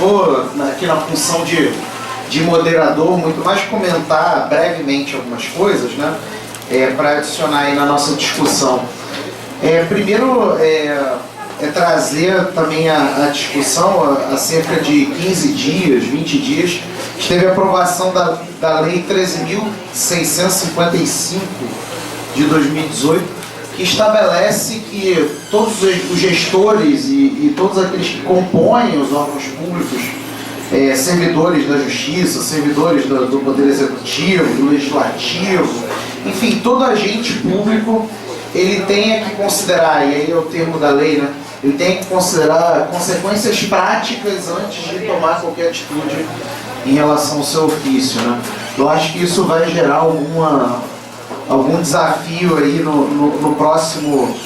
vou aqui na função de moderador, muito mais comentar brevemente algumas coisas, né? Para adicionar aí na nossa discussão. Primeiro, trazer também a discussão, há cerca de 15 dias, 20 dias, teve a aprovação da Lei 13.655 de 2018, que estabelece que todos os gestores e todos aqueles que compõem os órgãos públicos, servidores da Justiça, servidores do Poder Executivo, do Legislativo, enfim, todo agente público, ele tem que considerar, e aí é o termo da lei, né? Ele tem que considerar consequências práticas antes de tomar qualquer atitude em relação ao seu ofício, né? Eu acho que isso vai gerar algum desafio aí no próximo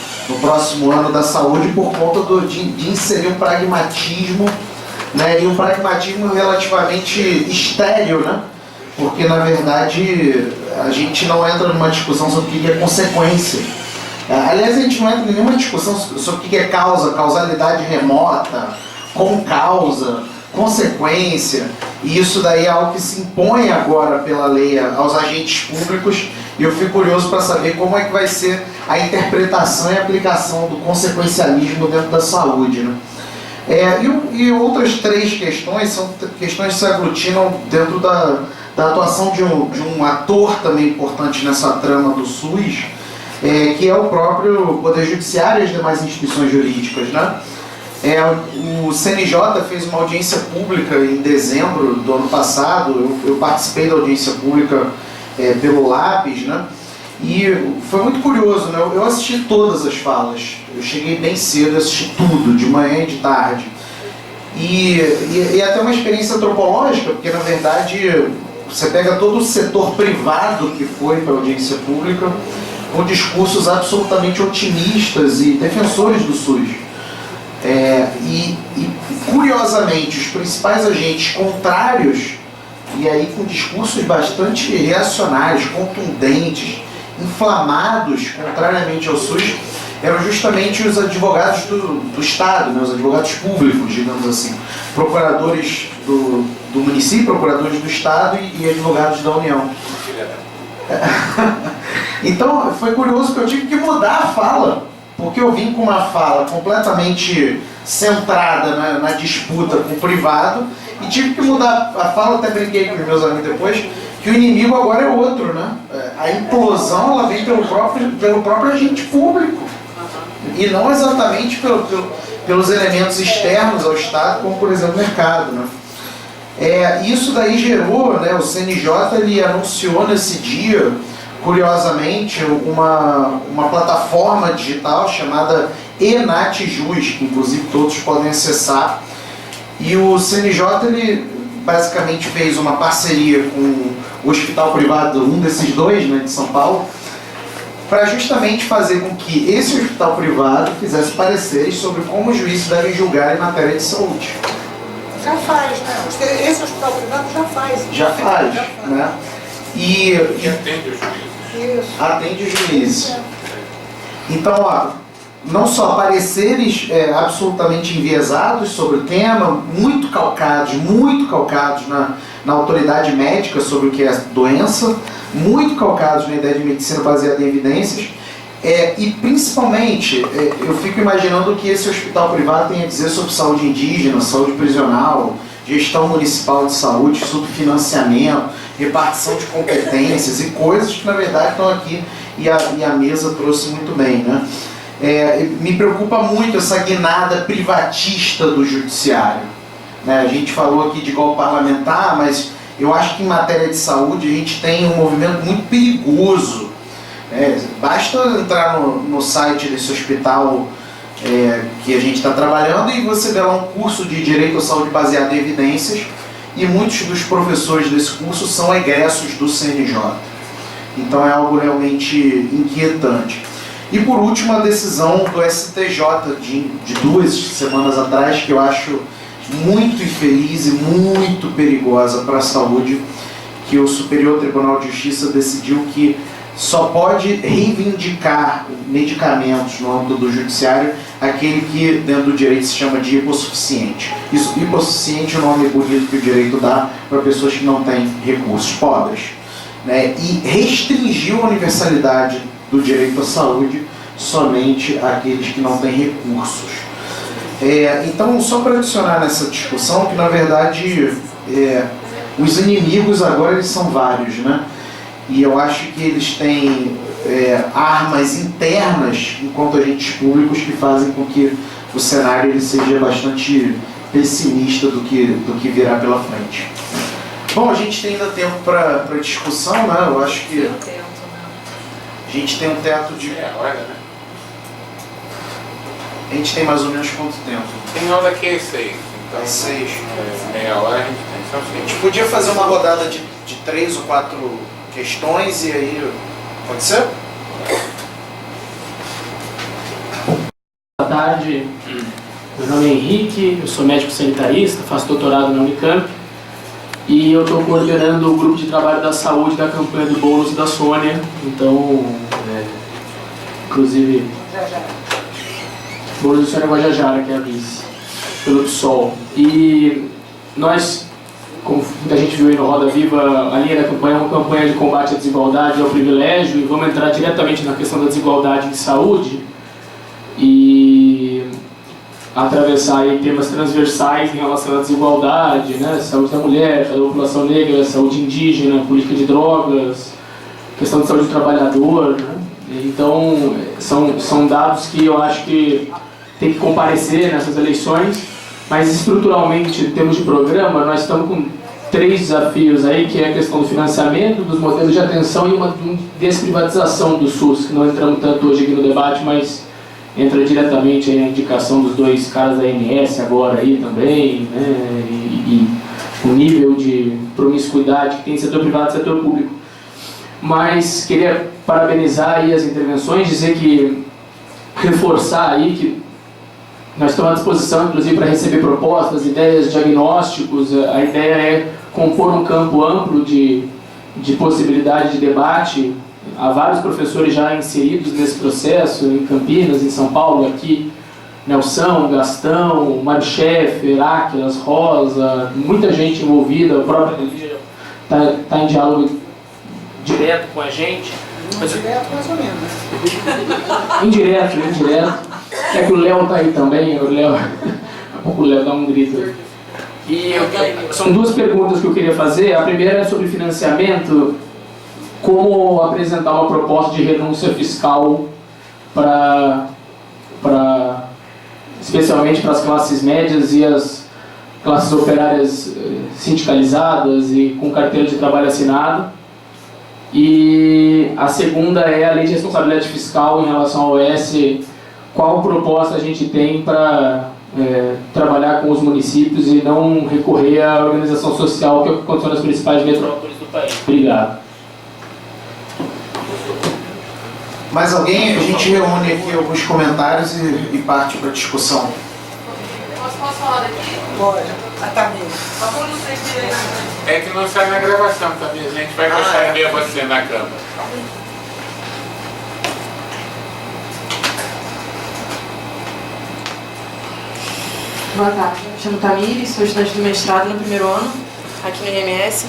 ano da saúde por conta de inserir um pragmatismo, né? E um pragmatismo relativamente estéril, né? Porque, na verdade, a gente não entra numa discussão sobre o que é consequência. Aliás, a gente não entra em nenhuma discussão sobre o que é causa, causalidade remota, com causa, consequência. E isso daí é algo que se impõe agora pela lei aos agentes públicos. E eu fico curioso para saber como é que vai ser a interpretação e aplicação do consequencialismo dentro da saúde, né? E outras três questões são questões que se aglutinam dentro da atuação de um ator também importante nessa trama do SUS, que é o próprio Poder Judiciário e as demais instituições jurídicas, né? O CNJ fez uma audiência pública em dezembro do ano passado. Eu participei da audiência pública pelo Lápis, né? E foi muito curioso, né? Eu assisti todas as falas. Eu cheguei bem cedo, assisti tudo, de manhã e de tarde. E até uma experiência antropológica, porque na verdade você pega todo o setor privado que foi para a audiência pública com discursos absolutamente otimistas e defensores do SUS. E curiosamente, os principais agentes contrários, e aí com discursos bastante reacionários, contundentes, inflamados, contrariamente ao SUS, eram justamente os advogados do Estado, né, os advogados públicos, digamos assim, procuradores do município, procuradores do Estado e advogados da União. Então, foi curioso que eu tive que mudar a fala, porque eu vim com uma fala completamente centrada na disputa com o privado, e tive que mudar a fala. Até brinquei com os meus amigos depois, que o inimigo agora é outro, né? A implosão, ela vem pelo próprio agente público, e não exatamente pelos elementos externos ao Estado, como por exemplo o mercado, né? Isso daí gerou, né, o CNJ ele anunciou nesse dia, curiosamente, uma plataforma digital chamada Enatjus, que inclusive todos podem acessar. E o CNJ ele basicamente fez uma parceria com o hospital privado, um desses dois, né, de São Paulo, para justamente fazer com que esse hospital privado fizesse pareceres sobre como os juízes devem julgar em matéria de saúde. Já faz, né? Esse hospital privado já faz. Já faz, né? E atende os juízes. Isso. Atende os juízes. Então, ó, não só pareceres absolutamente enviesados sobre o tema, muito calcados na autoridade médica sobre o que é doença, muito calcados na ideia de medicina baseada em evidências, e principalmente, eu fico imaginando o que esse hospital privado tem a dizer sobre saúde indígena, saúde prisional, gestão municipal de saúde, subfinanciamento, repartição de competências e coisas que na verdade estão aqui e a mesa trouxe muito bem, né? Me preocupa muito essa guinada privatista do judiciário, né? A gente falou aqui de golpe parlamentar, mas eu acho que em matéria de saúde a gente tem um movimento muito perigoso. Basta entrar no site desse hospital que a gente está trabalhando e você vê lá um curso de Direito à Saúde baseado em evidências, e muitos dos professores desse curso são egressos do CNJ. Então é algo realmente inquietante. E por último, a decisão do STJ de 2 semanas atrás, que eu acho muito infeliz e muito perigosa para a saúde, que o Superior Tribunal de Justiça decidiu que só pode reivindicar medicamentos no âmbito do judiciário aquele que dentro do direito se chama de hipossuficiente. Isso, hipossuficiente é o nome bonito que o direito dá para pessoas que não têm recursos, pobres, né? E restringiu a universalidade do direito à saúde somente àqueles que não têm recursos. Então, só para adicionar nessa discussão, que na verdade os inimigos agora eles são vários, né? E eu acho que eles têm armas internas enquanto agentes públicos que fazem com que o cenário ele seja bastante pessimista do que virá pela frente. Bom, a gente tem ainda tempo para discussão, né? Eu acho que a gente tem um teto de... Olha, né? A gente tem mais ou menos quanto tempo? Tem aula aqui às 6. Então, Às 6. Meia hora a gente tem. São A gente 5. podia fazer uma rodada de 3 ou 4 questões e aí... Pode ser? Boa tarde, meu nome é Henrique, eu sou médico sanitarista, faço doutorado na Unicamp e eu estou coordenando o grupo de trabalho da saúde da campanha do Boulos e da Sônia, então, inclusive, Boulos e Sônia Guajajara, que é a vice, pelo PSOL. E nós, como muita gente viu aí no Roda Viva, a linha da campanha é uma campanha de combate à desigualdade e ao privilégio, e vamos entrar diretamente na questão da desigualdade em saúde e atravessar aí temas transversais em relação à desigualdade, né? Saúde da mulher, da população negra, saúde indígena, política de drogas, questão de saúde do trabalhador, né? Então, são dados que eu acho que tem que comparecer nessas eleições, mas estruturalmente, em termos de programa, nós estamos com 3 desafios aí, que é a questão do financiamento, dos modelos de atenção e uma desprivatização do SUS, que não entramos tanto hoje aqui no debate, mas entra diretamente aí a indicação dos 2 caras da ANS agora aí também, né? E o nível de promiscuidade que tem setor privado e setor público. Mas queria parabenizar aí as intervenções, dizer que, reforçar aí que nós estamos à disposição, inclusive, para receber propostas, ideias, diagnósticos. A ideia é compor um campo amplo de possibilidade de debate. Há vários professores já inseridos nesse processo, em Campinas, em São Paulo, aqui, Nelson, Gastão, Mário Schaeffer, Áquilas, Rosa, muita gente envolvida, a própria Lígia está em diálogo direto com a gente. Não direto, mais ou menos. Indireto. É que o Léo está aí também, o Léo dá um grito. E são 2 perguntas que eu queria fazer. A primeira é sobre financiamento. Como apresentar uma proposta de renúncia fiscal especialmente para as classes médias e as classes operárias sindicalizadas e com carteira de trabalho assinado. E a segunda é a lei de responsabilidade fiscal em relação ao OS. Qual proposta a gente tem para trabalhar com os municípios e não recorrer à organização social, que é o que aconteceu nas principais metrópoles do país. Obrigado. Mais alguém? A gente reúne aqui alguns comentários e parte para a discussão. Posso falar daqui? Pode. A Tamir. É que não sai na gravação também, a gente vai deixar ver você na câmera. Boa tarde, eu me chamo Tamir, sou estudante do mestrado no primeiro ano, aqui no IMS.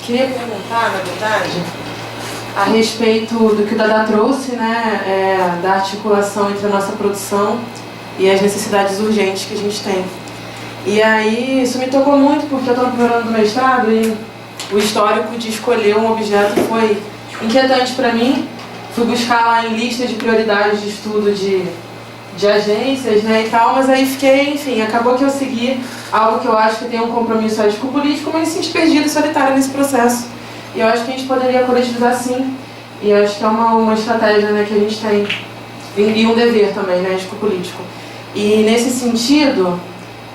Queria perguntar, na verdade, a respeito do que o Dada trouxe, né, da articulação entre a nossa produção e as necessidades urgentes que a gente tem. E aí, isso me tocou muito, porque eu estou no primeiro ano do mestrado e o histórico de escolher um objeto foi inquietante para mim. Fui buscar lá em listas de prioridades de estudo de agências, né, e tal, mas aí fiquei, enfim, acabou que eu segui algo que eu acho que tem um compromisso ético-político, mas me senti perdida e solitária nesse processo. E eu acho que a gente poderia coletivizar sim, e eu acho que é uma estratégia, né, que a gente tem, e um dever também, né, ético-político. E nesse sentido,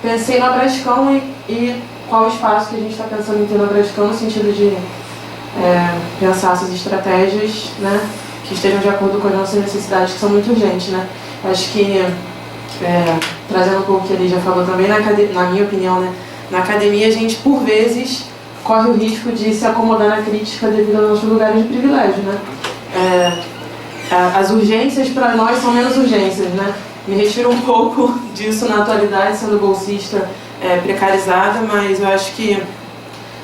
pensei no Abrascão e qual o espaço que a gente está pensando em ter no Abrascão, no sentido de pensar essas estratégias, né, que estejam de acordo com as nossas necessidades, que são muito urgentes, né. Acho que, trazendo um pouco o que ele já falou também, na minha opinião, né, na academia a gente, por vezes, corre o risco de se acomodar na crítica devido aos nossos lugares de privilégio, né? As urgências para nós são menos urgências, né? Me retiro um pouco disso na atualidade, sendo bolsista precarizada, mas eu acho que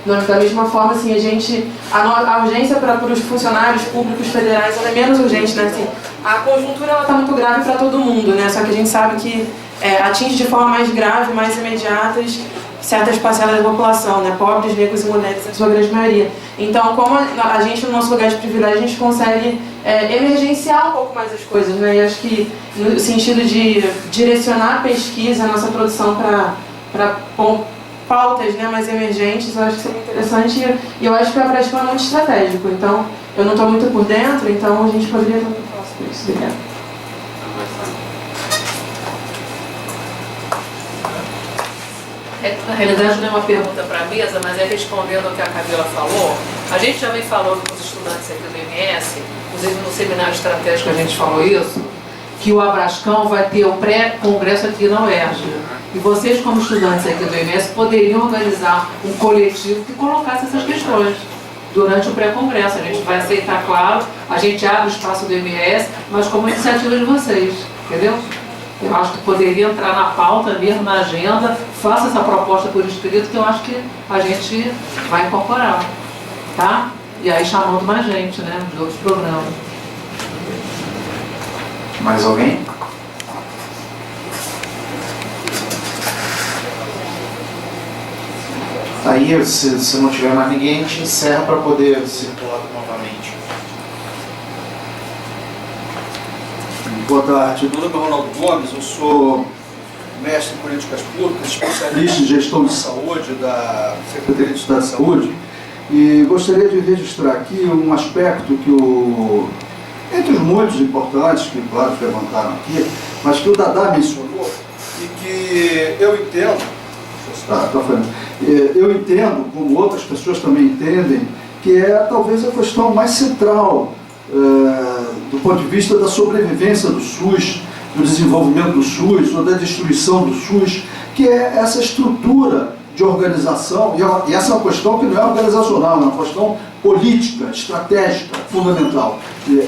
da mesma forma, assim, a urgência para os funcionários públicos federais ela é menos urgente, né? Assim, a conjuntura está muito grave para todo mundo, né? Só que a gente sabe que atinge de forma mais grave, mais imediatas, certas parcelas da população, né? Pobres, negros e mulheres, em sua grande maioria. Então, como a gente, no nosso lugar de privilégio, a gente consegue emergenciar um pouco mais as coisas, né? E acho que no sentido de direcionar a pesquisa, a nossa produção para pautas, né, mais emergentes, eu acho que seria interessante e eu acho que o Abrascam é muito estratégico. Então, eu não estou muito por dentro, então a gente poderia falar sobre isso. Obrigada. Na realidade não é uma pergunta para a mesa, mas é respondendo ao que a Camila falou. A gente já vem falando com os estudantes aqui do MS, inclusive no seminário estratégico a gente falou isso, que o Abrascam vai ter um pré-congresso aqui na UERJ. E vocês, como estudantes aqui do MS, poderiam organizar um coletivo que colocasse essas questões durante o pré-congresso. A gente vai aceitar, claro, a gente abre o espaço do MS, mas como iniciativa de vocês, entendeu? Eu acho que poderia entrar na pauta, mesmo na agenda, faça essa proposta por escrito, que eu acho que a gente vai incorporar, tá? E aí chamando mais gente, né, de outros programas. Mais alguém? Aí, se não tiver mais ninguém, a gente encerra para poder circular novamente. Boa tarde, meu nome é Ronaldo Gomes, eu sou mestre em políticas públicas, especialista em gestão de saúde da Secretaria de Estado de Saúde, e gostaria de registrar aqui um aspecto que entre os muitos importantes que, claro, levantaram aqui, mas que o Dadá mencionou e que eu entendo, eu entendo, como outras pessoas também entendem, que é talvez a questão mais central do ponto de vista da sobrevivência do SUS, do desenvolvimento do SUS ou da destruição do SUS, que é essa estrutura de organização, e essa é uma questão que não é organizacional, é uma questão política, estratégica, fundamental.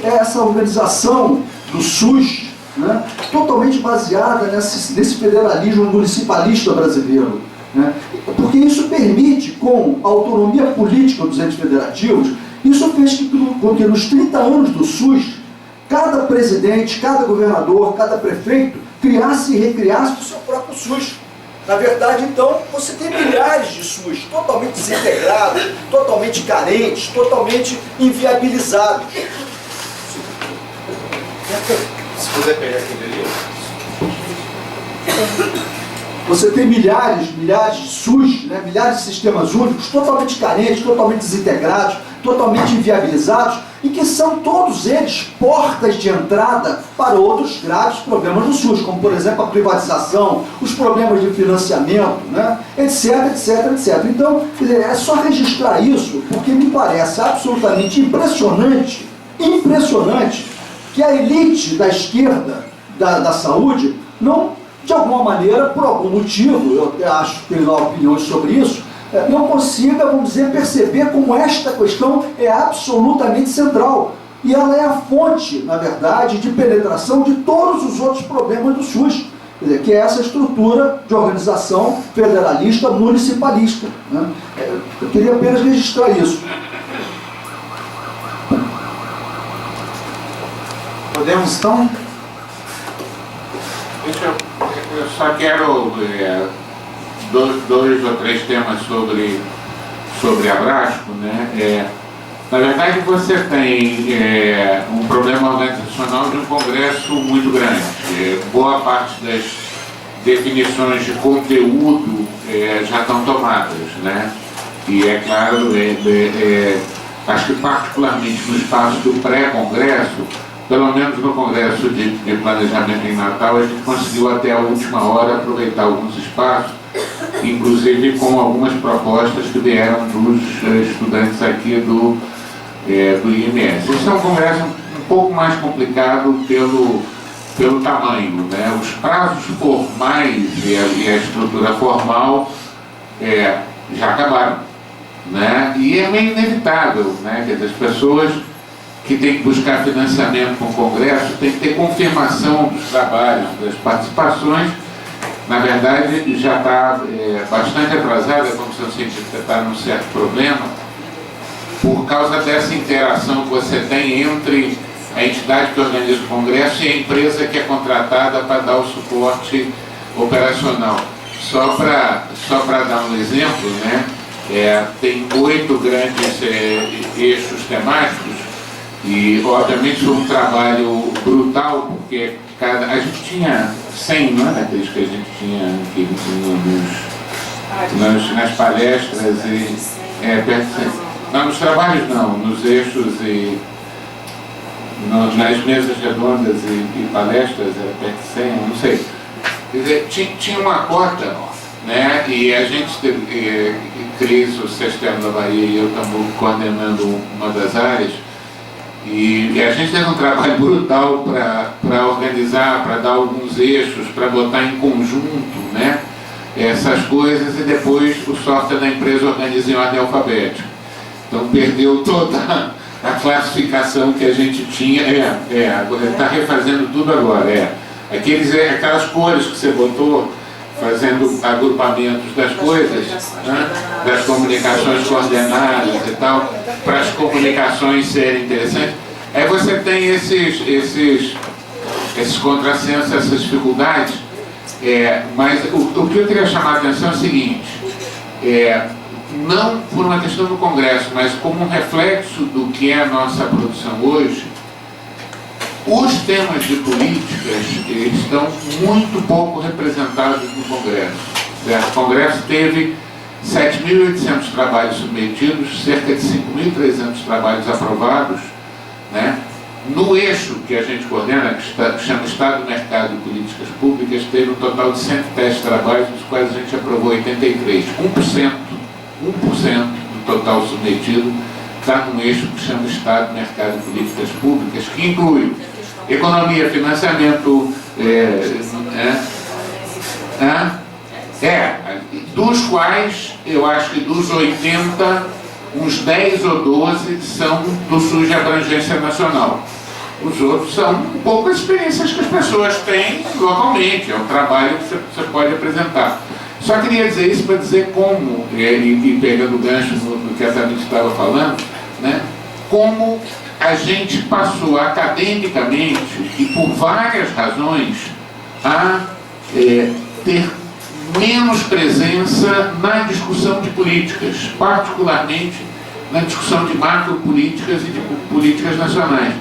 É essa organização do SUS, né, totalmente baseada nesse federalismo municipalista brasileiro. Né, porque isso permite, com a autonomia política dos entes federativos, isso fez com que nos 30 anos do SUS, cada presidente, cada governador, cada prefeito criasse e recriasse o seu próprio SUS. Na verdade, então, você tem milhares de SUS totalmente desintegrados, totalmente carentes, totalmente inviabilizados. Se puder pegar aquele ali. Você tem milhares de SUS, né, milhares de sistemas únicos, totalmente carentes, totalmente desintegrados, totalmente inviabilizados, e que são todos eles portas de entrada para outros graves problemas do SUS, como, por exemplo, a privatização, os problemas de financiamento, né, etc, etc, etc. Então, quer dizer, é só registrar isso, porque me parece absolutamente impressionante que a elite da esquerda da saúde não, de alguma maneira, por algum motivo, eu até acho que tem lá opiniões sobre isso, não consiga, vamos dizer, perceber como esta questão é absolutamente central. E ela é a fonte, na verdade, de penetração de todos os outros problemas do SUS, quer dizer, que é essa estrutura de organização federalista municipalista. Né? Eu queria apenas registrar isso. Podemos, então? Eu só quero dois ou três temas sobre Abrascam, né? Na verdade, você tem um problema organizacional de um congresso muito grande. Boa parte das definições de conteúdo já estão tomadas, né? E é claro, acho que particularmente no espaço do pré-congresso, pelo menos no Congresso de Planejamento em Natal, a gente conseguiu até a última hora aproveitar alguns espaços, inclusive com algumas propostas que vieram dos estudantes aqui do IMS. Esse é um congresso um pouco mais complicado pelo tamanho, né? Os prazos formais e a estrutura formal já acabaram. né? E é meio inevitável, né? Quer dizer, as pessoas que têm que buscar financiamento com o Congresso têm que ter confirmação dos trabalhos, das participações. Na verdade, já está bastante atrasada, como se você está num certo problema, por causa dessa interação que você tem entre a entidade que organiza o Congresso e a empresa que é contratada para dar o suporte operacional. Só para dar um exemplo, né, tem 8 grandes eixos temáticos e, obviamente, foi um trabalho brutal, porque a gente tinha 100, não é daqueles que a gente tinha aqui nas palestras e perto de 100. Não, nos trabalhos não, nos eixos e nas mesas redondas e palestras era perto de 100, não sei. Quer dizer, tinha uma cota, né? E a gente, Cris, o Sestemo da Bahia e eu estamos coordenando uma das áreas, e a gente teve um trabalho brutal para organizar, para dar alguns eixos, para botar em conjunto, né, essas coisas, e depois o software da empresa organiza em ordem alfabética. Então perdeu toda a classificação que a gente tinha. Está refazendo tudo agora. Aquelas cores que você botou, fazendo agrupamentos das coisas, né, das comunicações coordenadas e tal, para as comunicações serem interessantes. Aí você tem esses contrassensos, essas dificuldades, mas o que eu queria chamar a atenção é o seguinte, não por uma questão do Congresso, mas como um reflexo do que é a nossa produção hoje, os temas de políticas estão muito pouco representados no Congresso. Certo? O Congresso teve 7.800 trabalhos submetidos, cerca de 5.300 trabalhos aprovados, né? No eixo que a gente coordena, que chama Estado, Mercado e Políticas Públicas, teve um total de 110 trabalhos, dos quais a gente aprovou 83. 1% do total submetido está num eixo que chama Estado, Mercado e Políticas Públicas, que inclui economia, financiamento, dos quais eu acho que dos 80, uns 10 ou 12 são do SUS de abrangência nacional. Os outros são um pouco as experiências que as pessoas têm localmente, é um trabalho que você pode apresentar. Só queria dizer isso para dizer como, e pegando o gancho no que a Tamir estava falando, né, como a gente passou academicamente, e por várias razões, a ter menos presença na discussão de políticas, particularmente na discussão de macropolíticas e de políticas nacionais.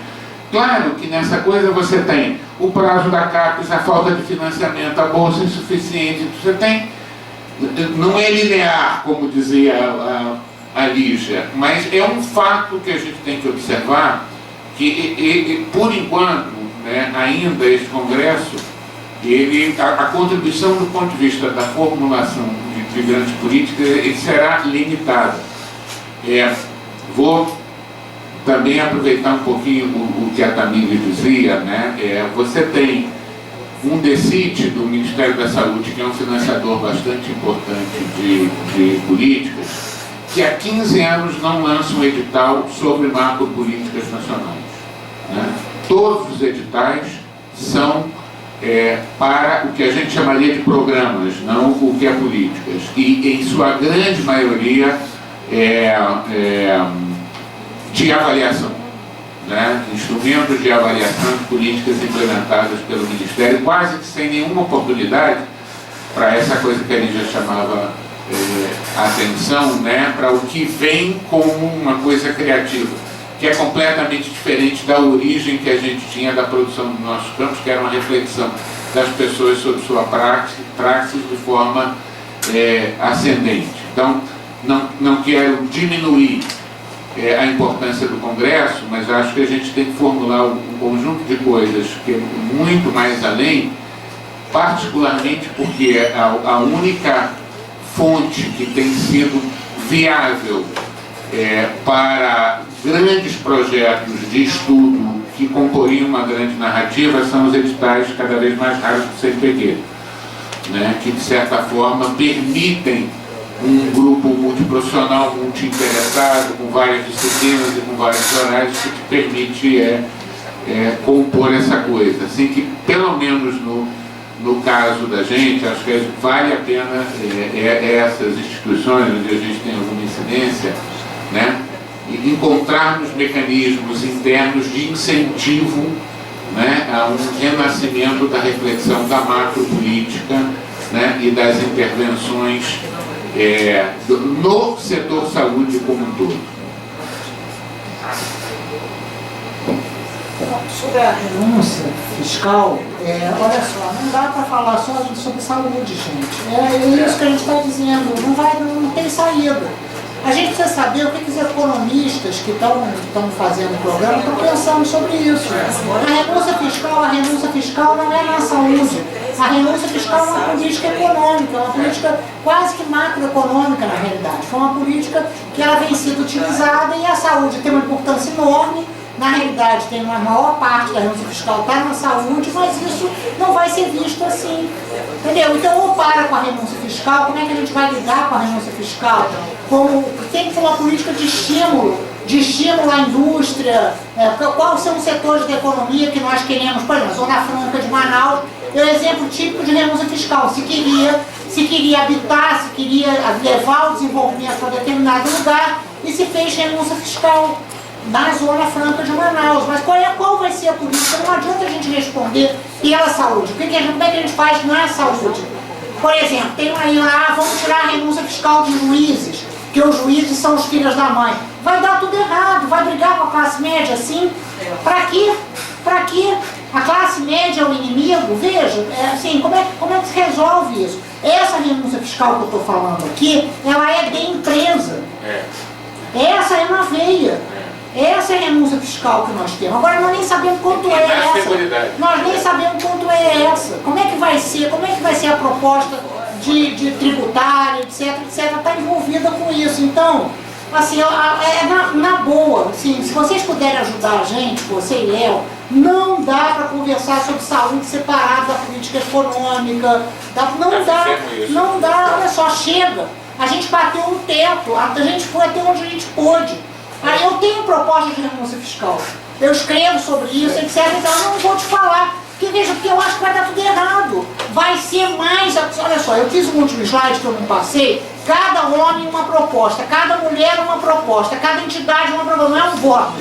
Claro que nessa coisa você tem o prazo da CAPES, a falta de financiamento, a bolsa insuficiente, você tem, não é linear, como dizia a Lígia, mas é um fato que a gente tem que observar, que por enquanto, né, ainda este Congresso, a contribuição do ponto de vista da formulação de grandes políticas, ele será limitada. Vou também aproveitar um pouquinho o que a Tamir dizia, né? Você tem um DECIT do Ministério da Saúde, que é um financiador bastante importante de políticas, que há 15 anos não lança um edital sobre macropolíticas nacionais. Né? Todos os editais são para o que a gente chamaria de programas, não o que é políticas. E, em sua grande maioria, de avaliação, né? Instrumentos de avaliação de políticas implementadas pelo Ministério, quase que sem nenhuma oportunidade para essa coisa que a Lígia chamava atenção, né? Para o que vem como uma coisa criativa, que é completamente diferente da origem que a gente tinha da produção dos nossos campos, que era uma reflexão das pessoas sobre sua praxis de forma ascendente. Então, não quero diminuir a importância do Congresso, mas acho que a gente tem que formular um conjunto de coisas que é muito mais além, particularmente porque a única fonte que tem sido viável para grandes projetos de estudo que comporiam uma grande narrativa são os editais cada vez mais raros do CNPq, né, que de certa forma permitem um grupo multiprofissional, multi-interessado, com várias disciplinas e com vários horários, que te permite compor essa coisa. Assim que, pelo menos no caso da gente, acho que vale a pena essas instituições onde a gente tem alguma incidência, né, e encontrarmos mecanismos internos de incentivo, né, a um renascimento da reflexão da macropolítica, né, e das intervenções no setor saúde como um todo. Sobre a renúncia fiscal, olha só, não dá para falar só sobre saúde, gente. É isso que a gente está dizendo, não tem saída. A gente precisa saber o que os economistas que estão fazendo o programa estão pensando sobre isso. A renúncia fiscal não é na saúde. A renúncia fiscal é uma política econômica, uma política quase que macroeconômica na realidade. Foi uma política que ela vem sendo utilizada e a saúde tem uma importância enorme. Na realidade, tem uma maior parte da renúncia fiscal está na saúde, mas isso não vai ser visto assim. Entendeu? Então, ou para com a renúncia fiscal, como é que a gente vai lidar com a renúncia fiscal? Tem que ter uma política de estímulo à indústria, quais são os setores da economia que nós queremos, por exemplo, a Zona Franca de Manaus é um exemplo típico de renúncia fiscal. Se queria habitar, se queria levar o desenvolvimento para determinado lugar, e se fez renúncia fiscal na Zona Franca de Manaus. Mas qual vai ser a política? Não adianta a gente responder pela saúde. Como é que a gente faz na saúde? Por exemplo, tem aí lá, vamos tirar a renúncia fiscal de juízes, que os juízes são os filhos da mãe. Vai dar tudo errado, vai brigar com a classe média assim? Pra quê? Pra quê? A classe média é o inimigo? Veja, assim, como é que se resolve isso? Essa renúncia fiscal que eu estou falando aqui, ela é de empresa. Essa é na veia. Essa é a renúncia fiscal que nós temos. Agora nós nem sabemos quanto é essa. Nós nem sabemos quanto é essa. Como é que vai ser a proposta de tributária, etc, está envolvida com isso. Então, assim, na boa, assim, se vocês puderem ajudar a gente, você e Léo, não dá para conversar sobre saúde separado da política econômica. Não dá, olha só, chega. A gente bateu no teto, a gente foi até onde a gente pôde. Aí eu tenho proposta de renúncia fiscal, eu escrevo sobre isso, etc. Então eu não vou te falar, porque eu acho que vai dar tudo errado. Vai ser mais, olha só, eu fiz um último slide que eu não passei, cada homem uma proposta, cada mulher uma proposta, cada entidade uma proposta, não é um voto,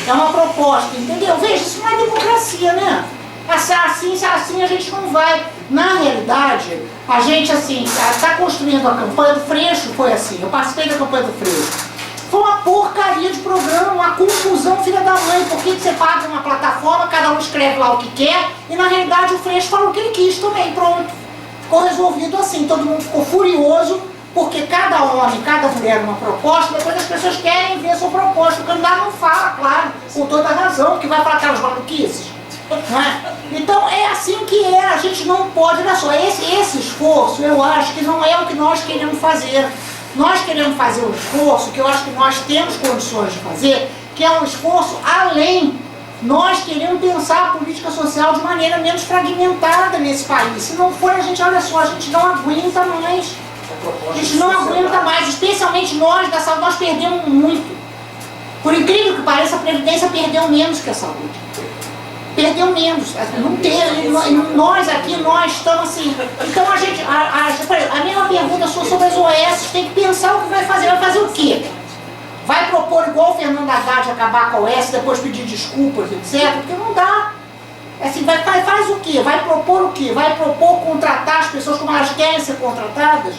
é uma proposta, entendeu? Veja, isso não é democracia, né? Assim a gente não vai. Na realidade, a gente assim, está construindo a campanha do Freixo, foi assim, eu participei da campanha do Freixo. Foi uma porcaria de programa, uma confusão, filha da mãe. Por que você paga uma plataforma, cada um escreve lá o que quer, e na realidade o Freixo falou o que ele quis também, pronto. Ficou resolvido assim, todo mundo ficou furioso, porque cada homem, cada mulher uma proposta, depois as pessoas querem ver sua proposta. O candidato não fala, claro, com toda a razão, que vai para aquelas maluquices. Não é? Então é assim que a gente não pode, olha só, esse esforço eu acho que não é o que nós queremos fazer. Nós queremos fazer um esforço que eu acho que nós temos condições de fazer, que é um esforço além. Nós queremos pensar a política social de maneira menos fragmentada nesse país. Se não for, a gente, olha só, a gente não aguenta mais. A gente não aguenta mais, especialmente nós da saúde, nós perdemos muito. Por incrível que pareça, a Previdência perdeu menos que a saúde. Perdeu menos, não tem, nós aqui, nós estamos assim, então a mesma pergunta sua sobre as OS, tem que pensar o que vai fazer o quê? Vai propor igual o Fernando Haddad acabar com a OS, depois pedir desculpas, etc, porque não dá, assim, faz o quê? Vai propor o quê? Vai propor contratar as pessoas como elas querem ser contratadas,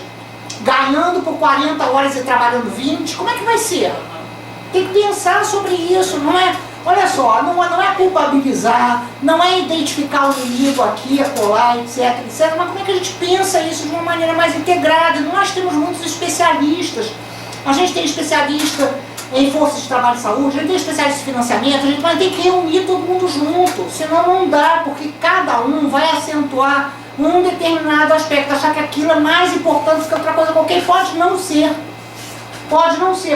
ganhando por 40 horas e trabalhando 20, como é que vai ser? Tem que pensar sobre isso, não é? Olha só, não é culpabilizar, não é identificar o inimigo aqui, acolá, etc, mas como é que a gente pensa isso de uma maneira mais integrada? Nós temos muitos especialistas, a gente tem especialista em forças de trabalho e saúde, a gente tem especialista em financiamento, a gente vai ter que reunir todo mundo junto, senão não dá, porque cada um vai acentuar um determinado aspecto, achar que aquilo é mais importante do que outra coisa qualquer, pode não ser,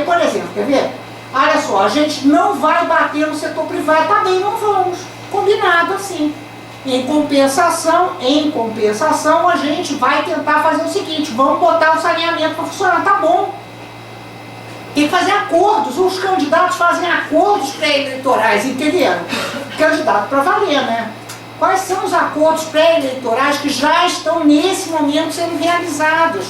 por exemplo, quer ver? Olha só, a gente não vai bater no setor privado, tá bem, não vamos, combinado assim. Em compensação, a gente vai tentar fazer o seguinte, vamos botar o saneamento para funcionar, tá bom. Tem que fazer acordos, os candidatos fazem acordos pré-eleitorais, entenderam? Candidato para valer, né? Quais são os acordos pré-eleitorais que já estão nesse momento sendo realizados?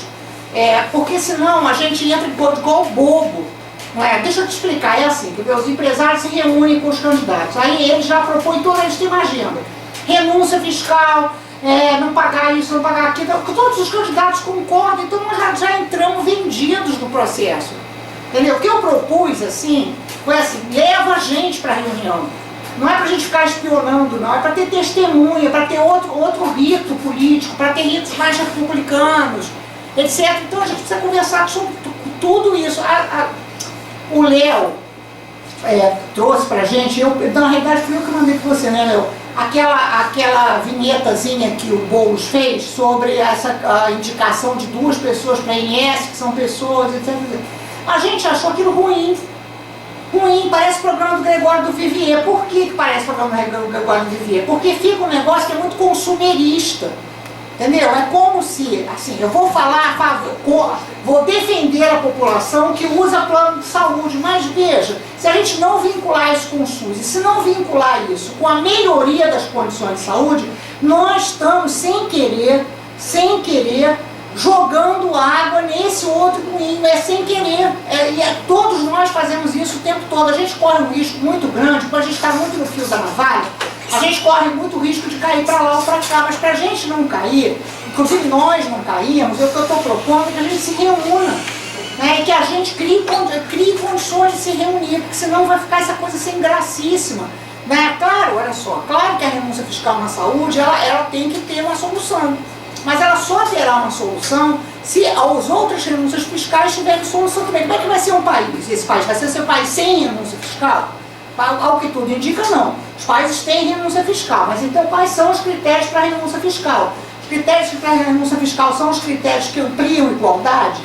Porque senão a gente entra igual bobo. Não é? Deixa eu te explicar, é assim, que os empresários se reúnem com os candidatos, aí eles já propõem toda essa agenda. Renúncia fiscal, não pagar isso, não pagar aquilo, todos os candidatos concordam, então nós já entramos vendidos no processo. Entendeu? O que eu propus, assim, foi assim, leva a gente para a reunião. Não é para a gente ficar espionando, não, é para ter testemunha, para ter outro rito político, para ter ritos mais republicanos, etc. Então a gente precisa conversar sobre tudo isso. O Léo trouxe pra gente, na realidade fui eu que mandei pra você, né, Léo? Aquela vinhetazinha que o Boulos fez sobre a indicação de 2 pessoas para a INS, que são pessoas, etc. A gente achou aquilo ruim. Parece o programa do Gregório do Vivier. Por que parece o programa do Gregório do Vivier? Porque fica um negócio que é muito consumerista. Entendeu? É como se, assim, eu vou falar a favor, vou defender a população que usa plano de saúde, mas veja, se a gente não vincular isso com o SUS, e se não vincular isso com a melhoria das condições de saúde, nós estamos, sem querer, jogando água nesse outro moinho, sem querer. Todos nós fazemos isso o tempo todo. A gente corre um risco muito grande, quando a gente está muito no fio da navalha, a gente corre muito risco de cair para lá ou para cá, mas para a gente não cair, inclusive nós não caímos, o que eu estou propondo é que a gente se reúna, né, e que a gente crie condições de se reunir, porque senão vai ficar essa coisa sem gracíssima. Né? Claro, olha só, claro que a renúncia fiscal na saúde, ela tem que ter uma solução, mas ela só terá uma solução se as outras renúncias fiscais tiverem solução também. Como é que vai ser um país? Esse país vai ser um país sem renúncia fiscal? Ao que tudo indica, não. Os países têm renúncia fiscal, mas então quais são os critérios para a renúncia fiscal? Os critérios para a renúncia fiscal são os critérios que ampliam igualdade?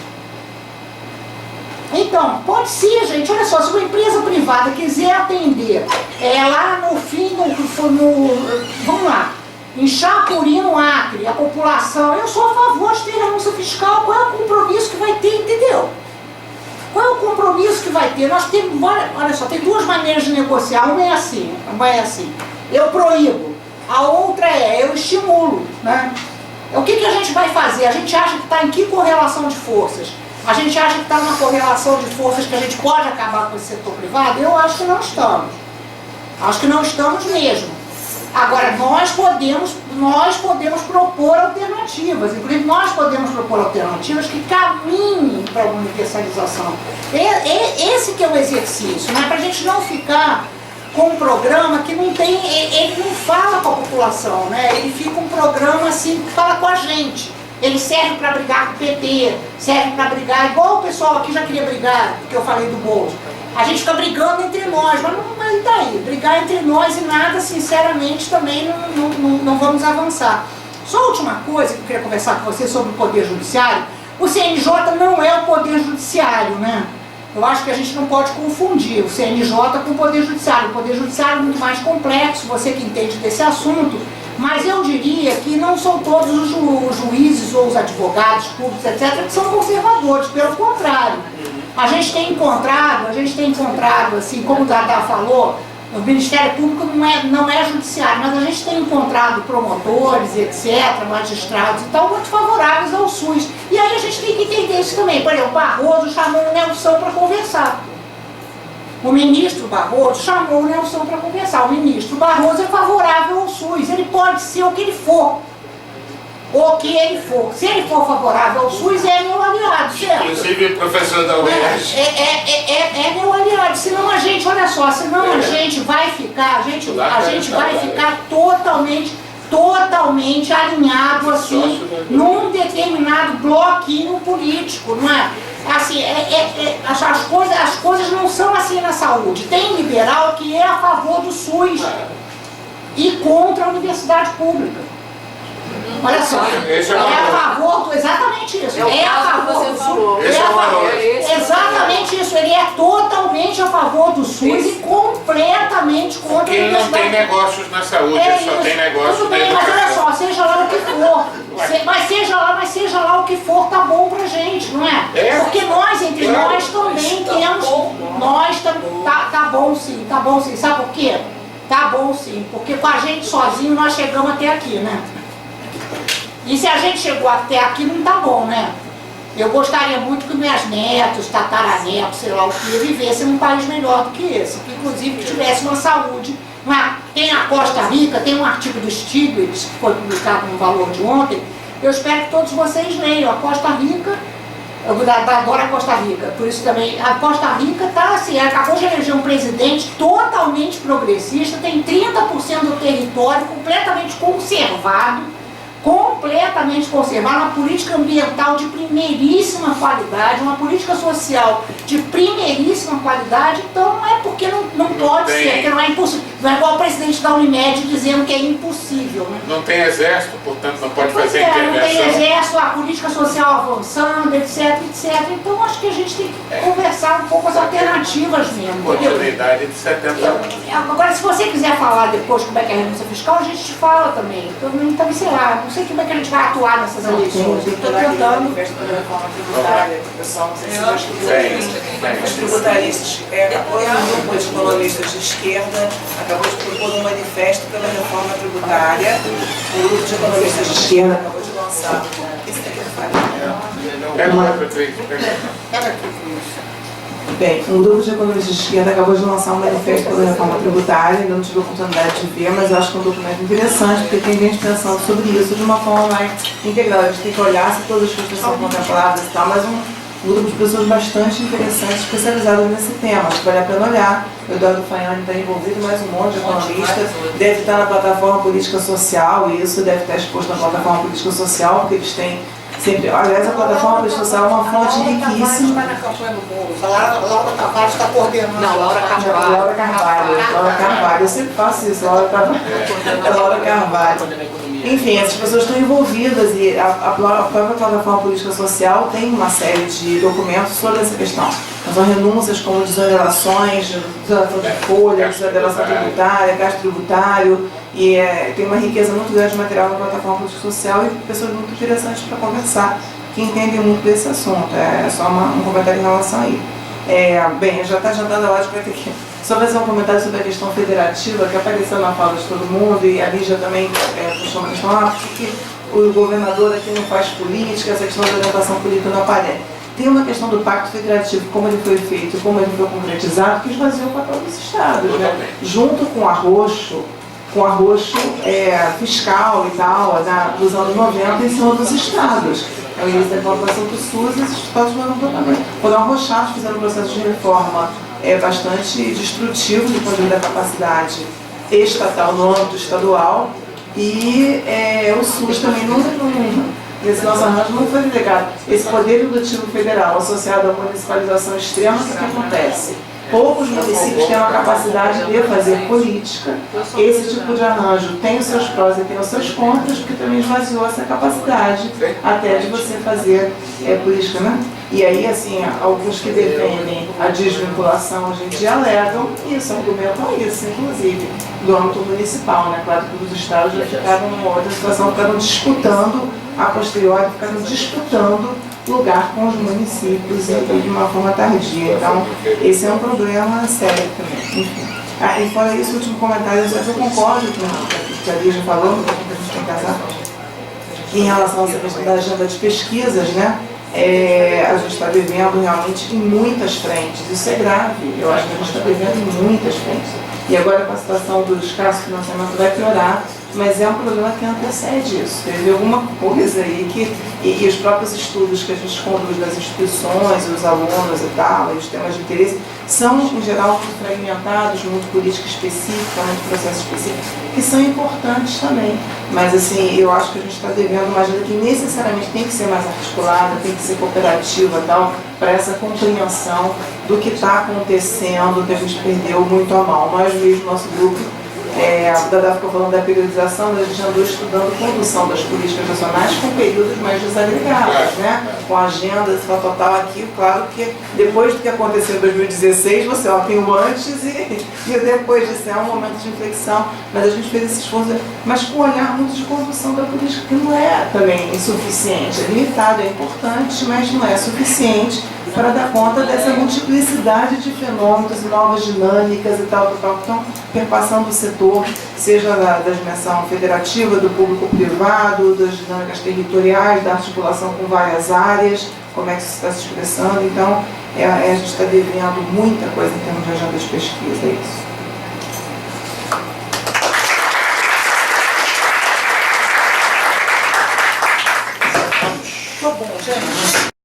Então, pode ser, gente, olha só, se uma empresa privada quiser atender lá no fim, vamos lá, em Chapuri, no Acre, a população, eu sou a favor de ter renúncia fiscal. Qual é o compromisso que vai ter, entendeu? Qual é o compromisso que vai ter? Nós temos, olha só, tem 2 maneiras de negociar. Uma é assim, eu proíbo. A outra eu estimulo, né? O que a gente vai fazer? A gente acha que está em que correlação de forças? A gente acha que está numa correlação de forças que a gente pode acabar com esse setor privado? Eu acho que não estamos. Acho que não estamos mesmo. Agora, nós podemos propor alternativas, inclusive nós podemos propor alternativas que caminhem para a universalização. Esse que é o exercício, não é para a gente não ficar com um programa que não tem, ele não fala com a população, né? Ele fica um programa assim que fala com a gente. Ele serve para brigar com o PT, serve para brigar, igual o pessoal aqui já queria brigar, porque eu falei do Boulos. A gente fica brigando entre nós, mas daí, brigar entre nós e nada, sinceramente, também não vamos avançar. Só a última coisa que eu queria conversar com você sobre o Poder Judiciário, o CNJ não é o Poder Judiciário, né? Eu acho que a gente não pode confundir o CNJ com o Poder Judiciário. O Poder Judiciário é muito mais complexo, você que entende desse assunto, mas eu diria que não são todos os juízes ou os advogados públicos, etc., que são conservadores, pelo contrário. A gente tem encontrado, assim, como o Dadá falou, o Ministério Público não é judiciário, mas a gente tem encontrado promotores, etc., magistrados e tal, muito favoráveis ao SUS. E aí a gente tem que entender isso também. Por exemplo, o Barroso chamou o Nelson para conversar. O ministro Barroso chamou o Nelson para conversar. O ministro Barroso é favorável ao SUS, ele pode ser o que ele for. Se ele for favorável ao SUS, é meu aliado, certo? Inclusive o professor da UERJ. É meu aliado, senão a gente, olha só, a gente vai ficar, totalmente alinhado, assim, num determinado bloquinho político, não é? Assim, as coisas não são assim na saúde. Tem liberal que é a favor do SUS e contra a universidade pública. Olha só, é a favor do, exatamente isso, é a favor do SUS, Exatamente isso, ele é totalmente a favor do SUS e completamente contra Porque ele não tem negócios na saúde, ele só tem negócios tudo na bem, mas olha educação. só, seja lá o que for, mas seja lá o que for, tá bom pra gente, não é? É. Porque nós, entre Claro, nós também temos, tá bom sim, sabe por quê? Tá bom sim, porque com a gente sozinho nós chegamos até aqui, né? E se a gente chegou até aqui não tá bom, né? Eu gostaria muito que meus netos, tataranetos, sei lá o que, vivessem num país melhor do que esse, que inclusive tivesse uma saúde. Tem a Costa Rica, tem um artigo do Stiglitz, que foi publicado no Valor de ontem, eu espero que todos vocês leiam. A Costa Rica, eu adoro a Costa Rica, por isso também, a Costa Rica está assim, acabou de eleger um presidente totalmente progressista, tem 30% do território completamente conservado, uma política ambiental de primeiríssima qualidade, uma política social de primeiríssima qualidade. Então não é porque não pode ser, porque não é impossível. Não é igual o presidente da Unimed dizendo que é impossível, né? Não tem exército, portanto não pode Pois fazer é, não tem intervenção. exército, a política social avançando, etc. Então acho que a gente tem que conversar um pouco as alternativas mesmo, entendeu? Continuidade de 70 anos. Agora, se você quiser falar depois como é que é a renúncia fiscal, a gente te fala também. Então, sei lá, não sei como é que a gente vai atuar nessas eleições. Eu estou tentando. Tributária, pessoal, não sei se nós os tributaristas, um grupo de economistas de esquerda acabou de propor um manifesto pela reforma tributária. Um grupo de economistas de esquerda acabou de lançar. Esse daqui É uma prefeito. Bem, um grupo de economistas de esquerda acabou de lançar um manifesto pela reforma tributária, ainda não tive a oportunidade de ver, mas eu acho que é um documento interessante, porque tem gente pensando sobre isso de uma forma mais integral. A gente tem que olhar se todas as questões são contempladas e tal, mas um grupo de pessoas bastante interessantes, especializadas nesse tema. Acho que vale a pena olhar. O Eduardo Faiani está envolvido, mais um monte de economistas. Deve estar na plataforma Política Social, e isso deve estar exposto na plataforma Política Social, porque eles têm sempre. Aliás, a plataforma Política Social é uma fonte riquíssima. Laura Tavares está coordenando. Não, Laura Carvalho. Laura Carvalho, eu sempre faço isso, Laura Carvalho. Enfim, essas pessoas estão envolvidas e a própria plataforma política social tem uma série de documentos sobre essa questão. São renúncias como desonerações, desoneração de folha, desoneração tributária, gasto tributário, e tem uma riqueza muito grande de material na plataforma política social e pessoas muito interessantes para conversar, que entendem muito desse assunto. É só um comentário em relação a isso. Bem, já está adiantando a hora de vai ter que só fazer um comentário sobre a questão federativa, que apareceu na fala de todo mundo, e a Lígia também puxou uma questão, porque o governador aqui não faz política, essa questão da orientação política não aparece. Tem uma questão do pacto federativo, como ele foi feito, como ele foi concretizado, que esvaziou o papel dos estados, né? Junto com o arroxo fiscal e tal, dos anos 90 em cima dos estados. O início da implantação do SUS, esses estados foram arrochados, fizeram um processo de reforma bastante destrutivo do ponto de vista da capacidade estatal no âmbito estadual, e o SUS também nesse nosso arranjo não foi delegado. Esse poder executivo federal associado à municipalização extrema, o que acontece? Poucos municípios têm uma capacidade de fazer política. Esse tipo de arranjo tem os seus prós e tem os seus contras, porque também esvaziou essa capacidade até de você fazer política, né? E aí, assim, alguns que defendem a desvinculação hoje em dia alegam, e isso argumentam isso, inclusive, do âmbito municipal, né? Claro que os estados já ficaram numa outra situação, ficaram disputando, a posteriori, ficaram disputando lugar com os municípios e de uma forma tardia. Então, esse é um problema sério também. Enfim. E fora isso, o último comentário, eu concordo com o que a Lígia falou, que a gente tem que casar, em relação a essa questão da agenda de pesquisas, né? A gente está vivendo realmente em muitas frentes. Isso é grave. Eu acho que a gente está vivendo em muitas frentes. E agora, com a situação do escasso financiamento, vai piorar, mas é um problema que antecede isso. Teve alguma coisa aí e os próprios estudos que a gente conduz das instituições, os alunos e tal, e os temas de interesse, são, em geral, muito fragmentados, muito política específica, muito processo específico, que são importantes também. Mas, assim, eu acho que a gente está devendo uma agenda que necessariamente tem que ser mais articulada, tem que ser cooperativa e tal, para essa compreensão do que está acontecendo, que a gente perdeu muito a mal. Nós mesmo, nosso grupo, O Dadá ficou falando da periodização, mas a gente andou estudando condução das políticas nacionais com períodos mais desagregados, né? Com agendas total aqui, claro que depois do que aconteceu em 2016, você tem o antes e o depois disso, é um momento de inflexão, mas a gente fez esse esforço, mas com um olhar muito de condução da política, que não é também insuficiente, é limitado, é importante, mas não é suficiente para dar conta dessa multiplicidade de fenômenos e novas dinâmicas e tal, que estão perpassando o setor, seja da dimensão federativa, do público-privado, das dinâmicas territoriais, da articulação com várias áreas, como é que isso está se expressando. Então, a gente está devendo muita coisa em termos de agenda de pesquisa, é isso. Tá bom, gente.